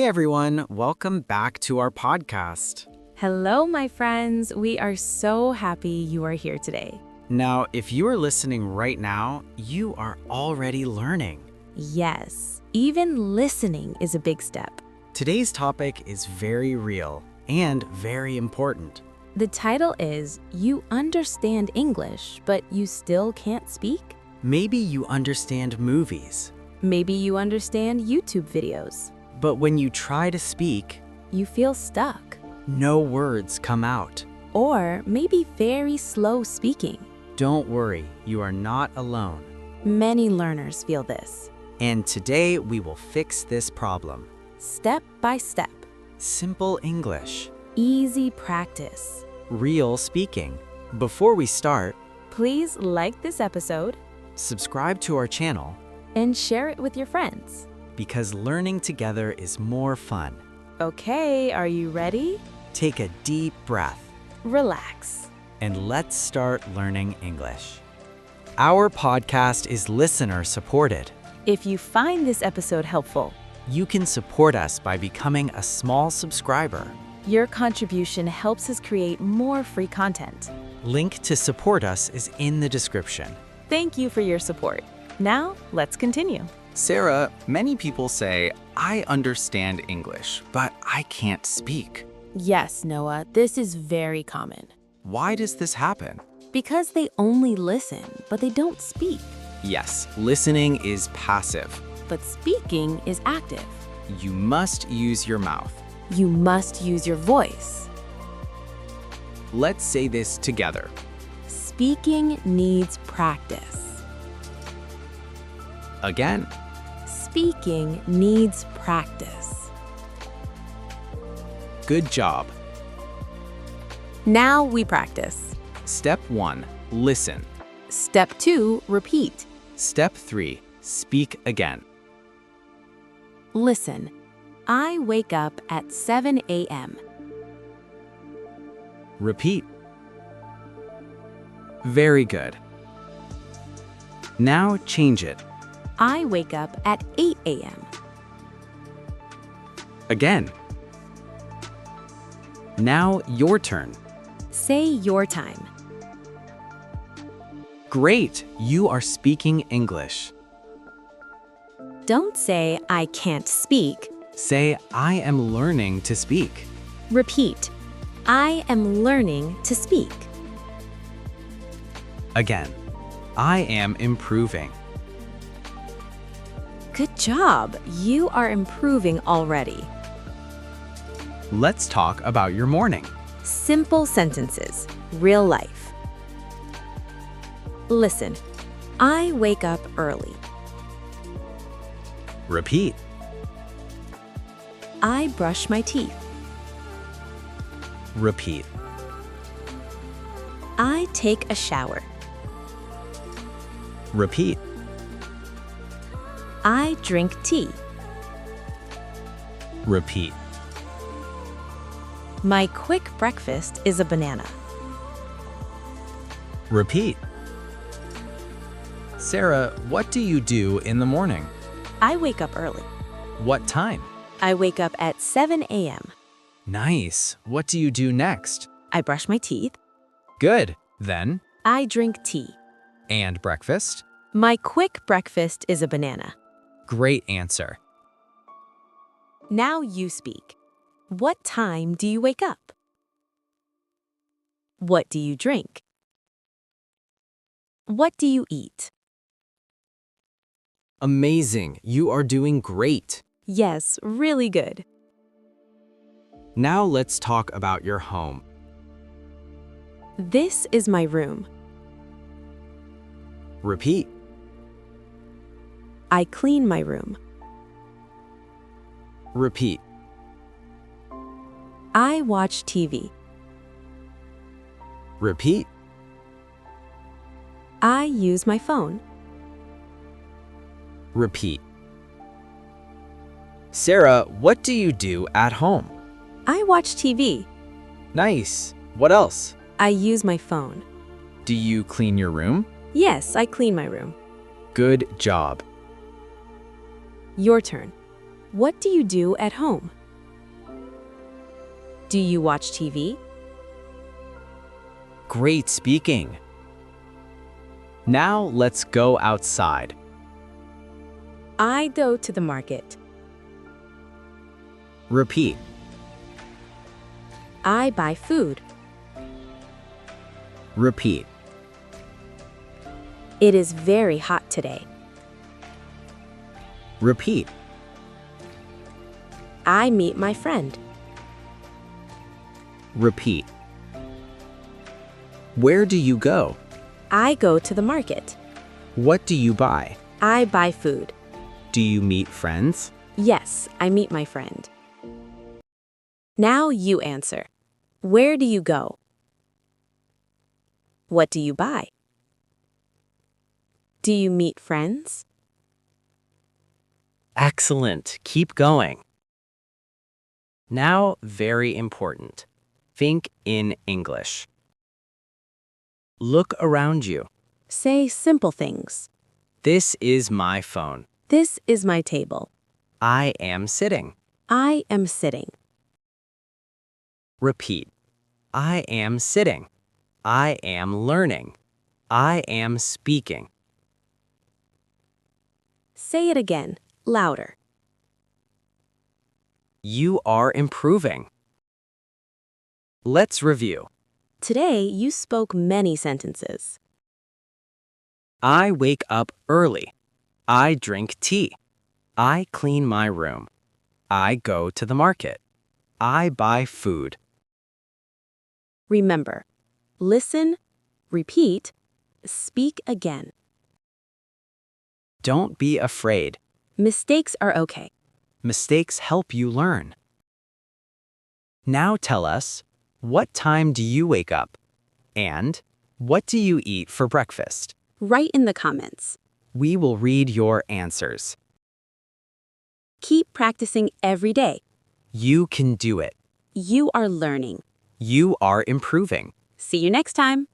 Hey everyone, welcome back to our podcast. Hello, my friends. We are so happy you are here today. Now, if you are listening right now, you are already learning. Yes, even listening is a big step. Today's topic is very real and very important. The title is You Understand English, but You Still Can't Speak? Maybe you understand movies, Maybe you understand YouTube videos. but when you try to speak, You feel stuck. no words come out. Or maybe very slow speaking. Don't worry, you are not alone. Many learners feel this. And today we will fix this problem. Step by step. Simple English, Easy practice. real speaking. Before we start, Please like this episode subscribe to our channel and share it with your friends. because learning together is more fun. Okay, are you ready? Take a deep breath Relax. and let's start learning English. Our podcast is listener supported. If you find this episode helpful, You can support us by becoming a small subscriber. your contribution helps us create more free content. Link to support us is in the description. Thank you for your support. Now, let's continue. Sarah, many people say, I understand English, but I can't speak. Yes, Noah, this is very common. Why does this happen? Because they only listen, but they don't speak. Yes, listening is passive. But speaking is active. You must use your mouth. You must use your voice. Let's say this together. Speaking needs practice. Again, Speaking needs practice. good job. Now we practice. Step 1, listen. Step 2, repeat. Step 3, speak again. Listen. I wake up at 7 a.m. Repeat. Very good. Now change it. I wake up at 8 a.m. Again. Now your turn. Say your time. Great, you are speaking English. Don't say I can't speak. Say, I am learning to speak. Repeat. I am learning to speak. Again, I am improving. Good job. You are improving already. Let's talk about your morning. Simple sentences. Real life. Listen. I wake up early. Repeat. I brush my teeth. Repeat. I take a shower. Repeat. I drink tea. Repeat. My quick breakfast is a banana. Repeat. Sarah, what do you do in the morning? I wake up early. What time? I wake up at 7 a.m. Nice. What do you do next? I brush my teeth. Good. Then, I drink tea. and breakfast? My quick breakfast is a banana. Great answer. Now you speak. What time do you wake up? What do you drink? What do you eat? Amazing. You are doing great. Yes, really good. Now let's talk about your home. This is my room. Repeat. I clean my room. Repeat. I watch TV. Repeat. I use my phone. Repeat. Sarah, what do you do at home? I watch TV. Nice. What else? I use my phone. Do you clean your room? Yes, I clean my room. Good job. Your turn. What do you do at home? Do you watch TV? Great speaking. Now let's go outside. I go to the market. Repeat. I buy food. Repeat. It is very hot today. Repeat. I meet my friend. Repeat. Where do you go? I go to the market. What do you buy? I buy food. Do you meet friends? Yes, I meet my friend. Now you answer. Where do you go? What do you buy? Do you meet friends? Excellent. Keep going. Now, very important. Think in English. Look around you. Say simple things. This is my phone. This is my table. I am sitting. I am sitting. Repeat. I am sitting. I am learning. I am speaking. Say it again, louder. You are improving. Let's review. Today you spoke many sentences. I wake up early. I drink tea. I clean my room. I go to the market. I buy food. Remember, listen, repeat, speak again. Don't be afraid. Mistakes are okay. Mistakes help you learn. Now tell us, what time do you wake up? And what do you eat for breakfast? Write in the comments. We will read your answers. Keep practicing every day. You can do it. You are learning. You are improving. See you next time.